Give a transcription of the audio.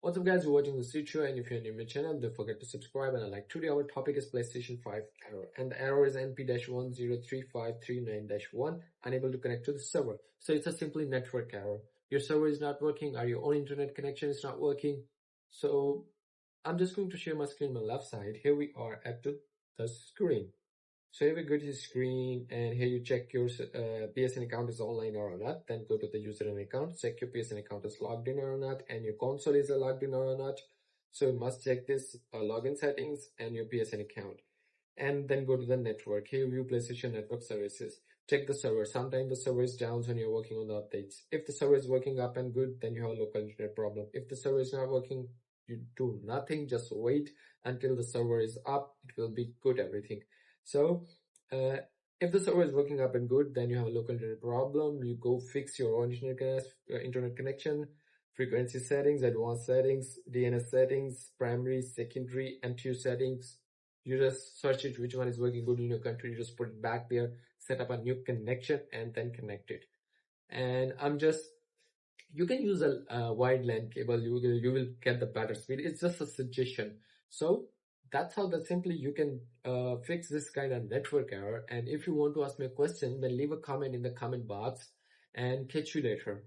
What's up guys, you're watching this video, and if you're new to my channel, don't forget to subscribe and like. Today our topic is PlayStation 5 error, and the error is NP-103539-1, unable to connect to the server. So it's a simply network error. Your server is not working, or your own internet connection is not working. So I'm just going to share my screen on my left side. Here we are at the screen. So here we go to the screen, and here you check your PSN account is online or not. Then go to the username account, check your PSN account is logged in or not, and your console is logged in or not. So you must check this login settings and your PSN account. And then go to the network. Here view PlayStation Network Services. Check the server. Sometimes the server is down when you're working on the updates. If the server is working up and good, then you have a local internet problem. If the server is not working, you do nothing, just wait until the server is up. It will be good, everything. So if the server is working up and good, then you have a local internet problem. You go fix your own internet connection, frequency settings, advanced settings, DNS settings, primary, secondary, MTU settings. You just search it, which one is working good in your country. You just put it back there, set up a new connection, and then connect it. And you can use a wide LAN cable. You will get the better speed. It's just a suggestion. So that's how simply you can fix this kind of network error. And if you want to ask me a question, then leave a comment in the comment box, and catch you later.